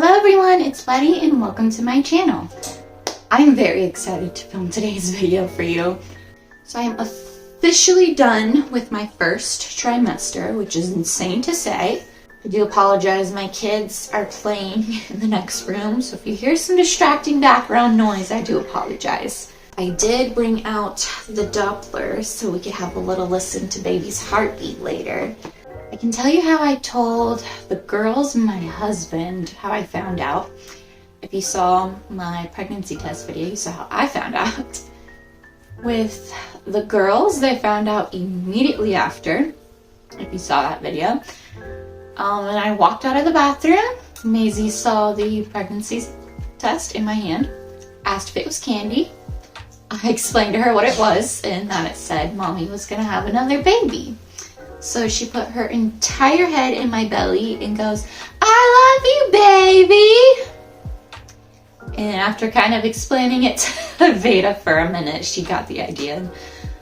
Hello everyone, it's Betty and welcome to my channel. I'm very excited to film today's video for you. So I am officially done with my first trimester, which is insane to say. I do apologize, my kids are playing in the next room, so if you hear some distracting background noise, I do apologize. I did bring out the Doppler so we could have a little listen to baby's heartbeat later. I can tell you how I told the girls and my husband how I found out. If you saw my pregnancy test video, you saw how I found out. With the girls, they found out immediately after, if you saw that video. And I walked out of the bathroom. Maisie saw the pregnancy test in my hand, asked if it was candy. I explained to her what it was and that it said Mommy was gonna have another baby. So she put her entire head in my belly and goes, "I love you, baby." And after kind of explaining it to Veda for a minute, she got the idea and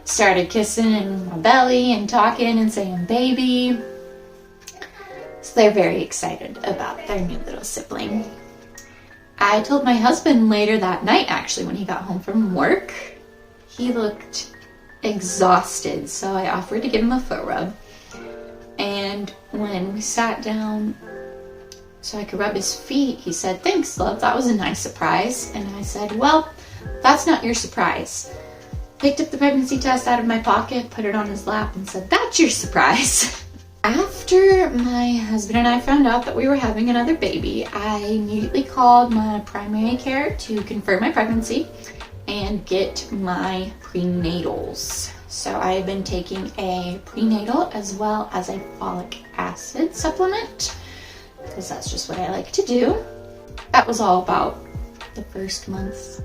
started kissing in my belly and talking and saying baby. So they're very excited about their new little sibling. I told my husband later that night, actually, when he got home from work. He looked exhausted, so I offered to give him a foot rub. And when we sat down so I could rub his feet, he said, "Thanks, love, that was a nice surprise." And I said, "Well, that's not your surprise." Picked up the pregnancy test out of my pocket, put it on his lap, and said, "That's your surprise." After my husband and I found out that we were having another baby, I immediately called my primary care to confirm my pregnancy and get my prenatals. So I've been taking a prenatal as well as a folic acid supplement because that's just what I like to do. That was all about the first month,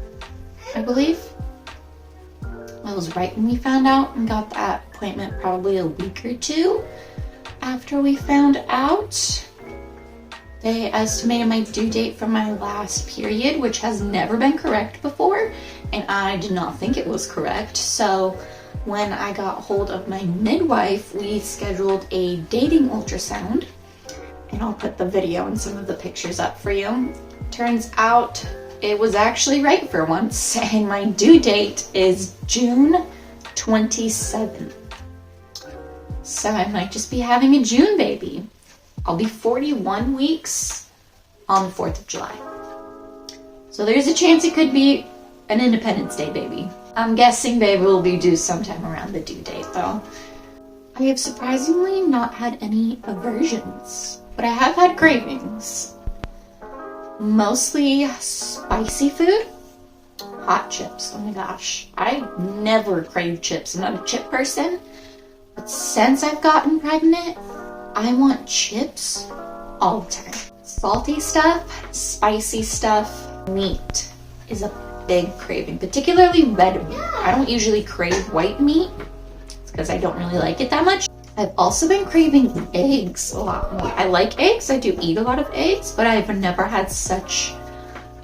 I believe. That was right when we found out and got that appointment probably a week or two after we found out. They estimated my due date for my last period, which has never been correct before, and I did not think it was correct. So when I got hold of my midwife, we scheduled a dating ultrasound, and I'll put the video and some of the pictures up for you. Turns out it was actually right for once, and my due date is June 27th. So I might just be having a June baby. I'll be 41 weeks on the 4th of July. So there's a chance it could be an Independence Day baby. I'm guessing baby will be due sometime around the due date though. I have surprisingly not had any aversions, but I have had cravings. Mostly spicy food, hot chips. Oh my gosh, I never crave chips. I'm not a chip person, but since I've gotten pregnant, I want chips all the time. Salty stuff, spicy stuff, meat is a big craving, particularly red meat. I don't usually crave white meat because I don't really like it that much. I've also been craving eggs a lot more. I like eggs, I do eat a lot of eggs, but I've never had such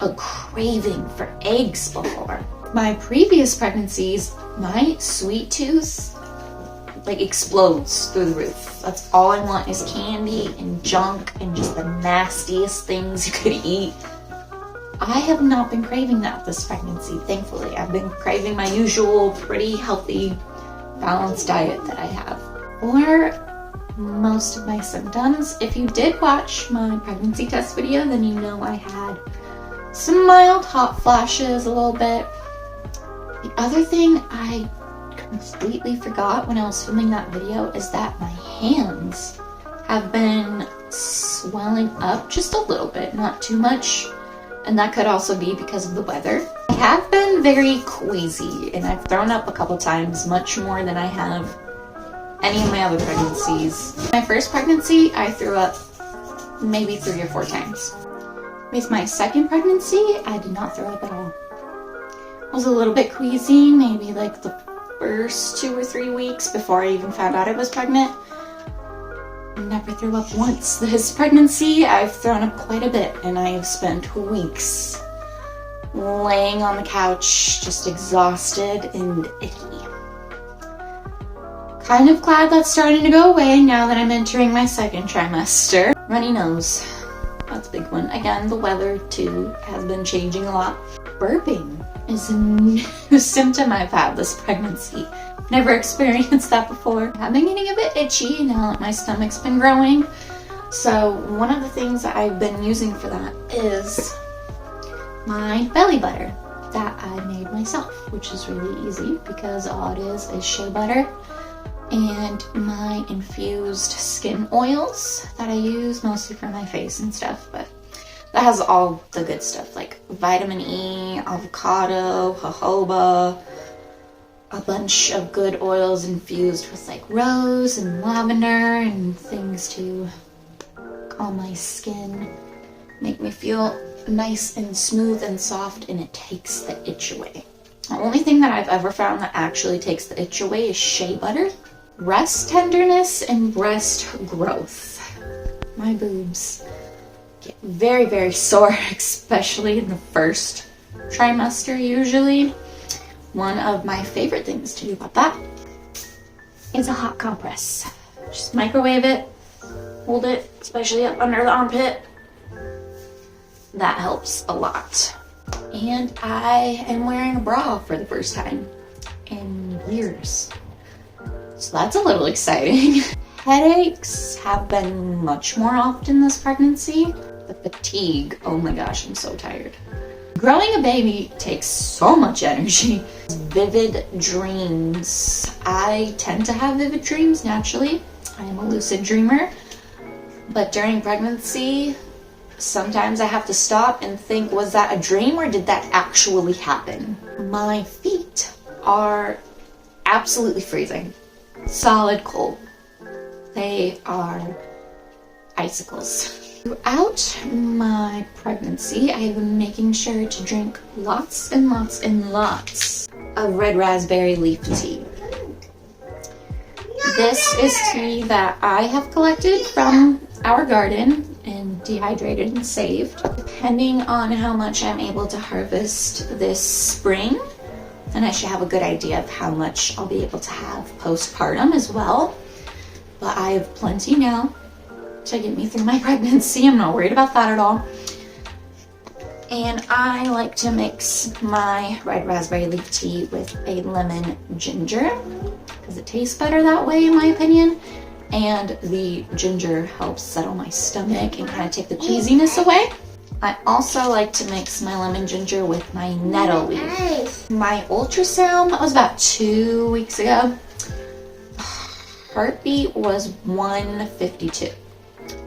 a craving for eggs before. My previous pregnancies, my sweet tooth like explodes through the roof. That's all I want is candy and junk and just the nastiest things you could eat. I have not been craving that this pregnancy, thankfully. I've been craving my usual pretty healthy, balanced diet that I have. For most of my symptoms, if you did watch my pregnancy test video, then you know I had some mild hot flashes a little bit. The other thing I completely forgot when I was filming that video is that my hands have been swelling up just a little bit, not too much. And that could also be because of the weather. I have been very queasy and I've thrown up a couple times, much more than I have any of my other pregnancies. My first pregnancy, I threw up maybe 3 or 4 times. With my second pregnancy, I did not throw up at all. I was a little bit queasy, maybe like the first 2 or 3 weeks before I even found out I was pregnant. Never threw up once. This pregnancy, I've thrown up quite a bit, and I have spent weeks laying on the couch, just exhausted and icky. Kind of glad that's starting to go away now that I'm entering my second trimester. Runny nose. That's a big one. Again, the weather too has been changing a lot. Burping is a new symptom I've had this pregnancy. Never experienced that before. I've been getting a bit itchy now that my stomach's been growing. So one of the things that I've been using for that is my belly butter that I made myself, which is really easy because all it is shea butter and my infused skin oils that I use mostly for my face and stuff, but that has all the good stuff like vitamin E, avocado, jojoba, a bunch of good oils infused with like rose and lavender and things to calm my skin, make me feel nice and smooth and soft, and it takes the itch away. The only thing that I've ever found that actually takes the itch away is shea butter. Breast tenderness and breast growth. My boobs get very, very sore, especially in the first trimester usually. One of my favorite things to do about that is a hot compress. Just microwave it, hold it, especially up under the armpit. That helps a lot. And I am wearing a bra for the first time in years. So that's a little exciting. Headaches have been much more often this pregnancy. The fatigue, oh my gosh, I'm so tired. Growing a baby takes so much energy. Vivid dreams. I tend to have vivid dreams naturally. I am a lucid dreamer. But during pregnancy, sometimes I have to stop and think, was that a dream or did that actually happen? My feet are absolutely freezing. Solid cold. They are icicles. Throughout my pregnancy, I have been making sure to drink lots and lots and lots of red raspberry leaf tea. This is tea that I have collected from our garden and dehydrated and saved. Depending on how much I'm able to harvest this spring, then I should have a good idea of how much I'll be able to have postpartum as well. But I have plenty now to get me through my pregnancy. I'm not worried about that at all. And I like to mix my red raspberry leaf tea with a lemon ginger because it tastes better that way in my opinion. And the ginger helps settle my stomach and kind of take the queasiness away. I also like to mix my lemon ginger with my nettle leaf. My ultrasound was about 2 weeks ago. Heartbeat was 152.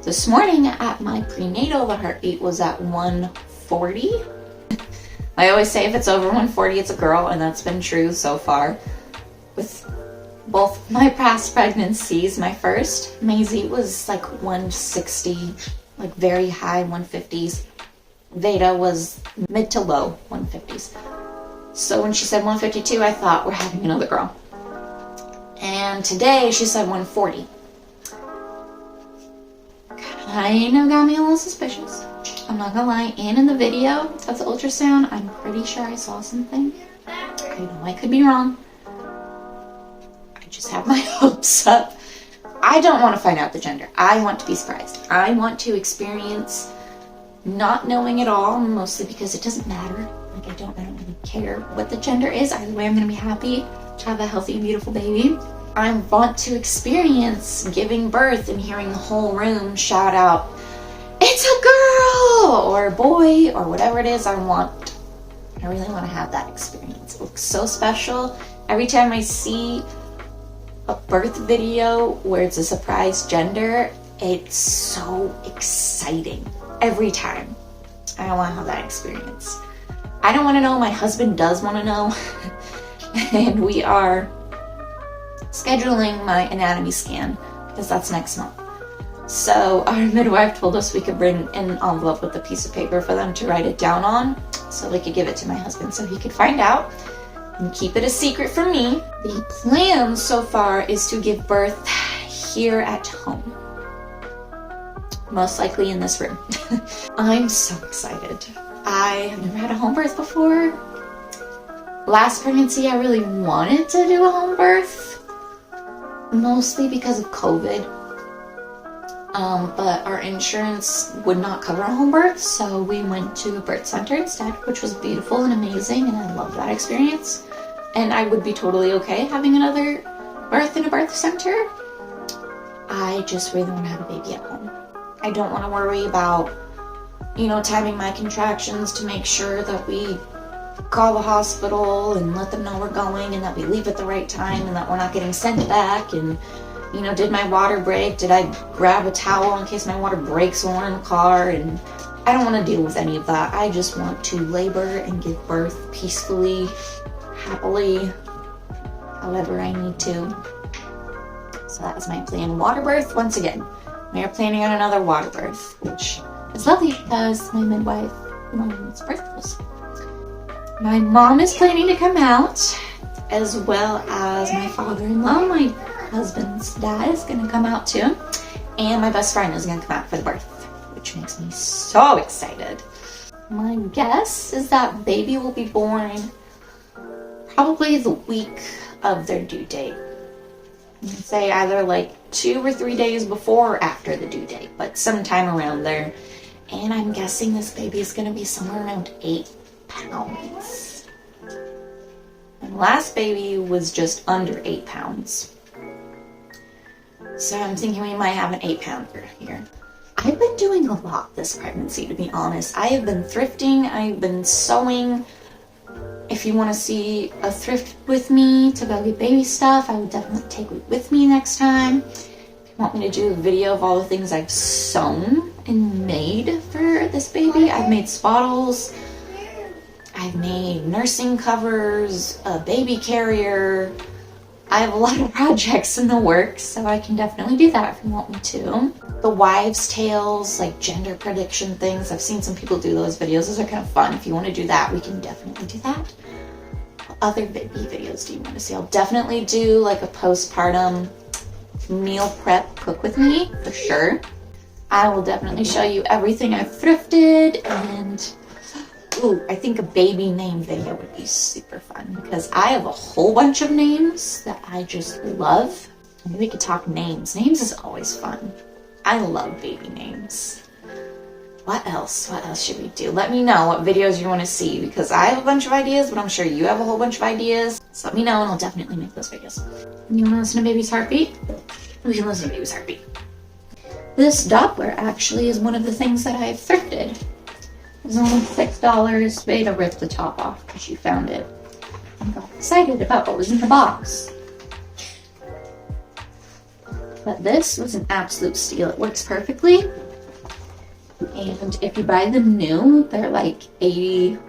This morning at my prenatal, the heartbeat was at 140. I always say if it's over 140, it's a girl, and that's been true so far. With both my past pregnancies, my first, Maisie was like 160, like very high 150s. Veda was mid to low 150s. So when she said 152, I thought we're having another girl. And today she said 140. Kind of got me a little suspicious. I'm not gonna lie, and in the video of the ultrasound, I'm pretty sure I saw something. I know I could be wrong. I just have my hopes up. I don't want to find out the gender. I want to be surprised. I want to experience not knowing at all, mostly because it doesn't matter. Like I don't really care what the gender is. Either way, I'm gonna be happy to have a healthy, beautiful baby. I want to experience giving birth and hearing the whole room shout out, "It's a girl!" or a boy, or whatever it is I want. I really want to have that experience. It looks so special. Every time I see a birth video where it's a surprise gender, it's so exciting. Every time. I want to have that experience. I don't want to know. My husband does want to know. And we are scheduling my anatomy scan because that's next month. So our midwife told us we could bring an envelope with a piece of paper for them to write it down on so we could give it to my husband so he could find out and keep it a secret from me. The plan so far is to give birth here at home. Most likely in this room. I'm so excited. I have never had a home birth before. Last pregnancy, I really wanted to do a home birth, mostly because of COVID. but our insurance would not cover a home birth, so we went to a birth center instead, which was beautiful and amazing, and I loved that experience. And I would be totally okay having another birth in a birth center. I just really want to have a baby at home. I don't want to worry about, timing my contractions to make sure that we call the hospital and let them know we're going and that we leave at the right time and that we're not getting sent back. And, did my water break? Did I grab a towel in case my water breaks when we're in the car? And I don't want to deal with any of that. I just want to labor and give birth peacefully, happily, however I need to. So that was my plan. Water birth, once again. We are planning on another water birth, which is lovely because my midwife loves birth pools. My mom is planning to come out, as well as my father-in-law. My husband's dad is going to come out too. And my best friend is going to come out for the birth, which makes me so excited. My guess is that baby will be born probably the week of their due date. I'd say either like 2 or 3 days before or after the due date, but sometime around there. And I'm guessing this baby is going to be somewhere around 8 pounds. And last baby was just under 8 pounds. So I'm thinking we might have an 8-pounder here. I've been doing a lot this pregnancy, to be honest. I have been thrifting, I've been sewing. If you want to see a thrift with me to go get baby stuff, I will definitely take it with me next time. If you want me to do a video of all the things I've sewn and made for this baby, I've made swaddles, I've made nursing covers, a baby carrier. I have a lot of projects in the works, so I can definitely do that if you want me to. The wives' tales, like gender prediction things, I've seen some people do those videos. Those are kind of fun. If you want to do that, we can definitely do that. What other baby videos do you want to see? I'll definitely do like a postpartum meal prep cook with me, for sure. I will definitely show you everything I've thrifted, and I think a baby name video would be super fun because I have a whole bunch of names that I just love. Maybe we could talk names. Names is always fun. I love baby names. What else? What else should we do? Let me know what videos you want to see because I have a bunch of ideas, but I'm sure you have a whole bunch of ideas. So let me know and I'll definitely make those videos. You want to listen to baby's heartbeat? We can listen to baby's heartbeat. This Doppler actually is one of the things that I've thrifted. It was only $6. Beta ripped the top off because she found it. I got excited about what was in the box. But this was an absolute steal. It works perfectly. And if you buy them new, they're like $80,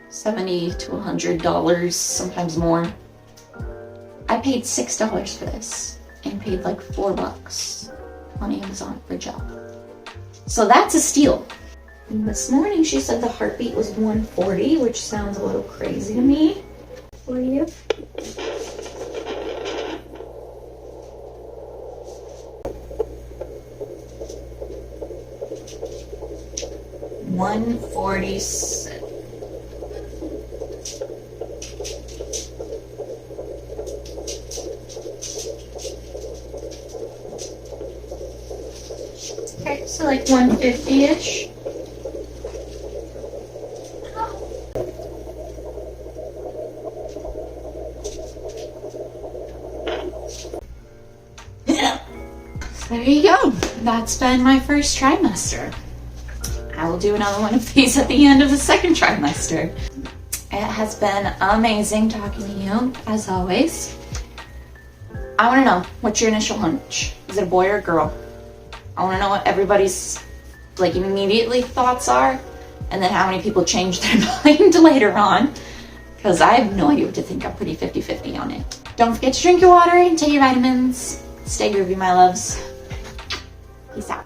$70 to $100, sometimes more. I paid $6 for this and paid like $4 on Amazon for gel. So that's a steal. And this morning she said the heartbeat was 140, which sounds a little crazy to me. For you? $147. Okay, so like 150-ish. There you go. That's been my first trimester. I will do another one of these at the end of the second trimester. It has been amazing talking to you, as always. I want to know, what's your initial hunch? Is it a boy or a girl? I want to know what everybody's like immediately thoughts are, and then how many people change their mind later on, because I have no idea what to think. I'm pretty 50-50 on it. Don't forget to drink your water and take your vitamins. Stay groovy, my loves. Peace out.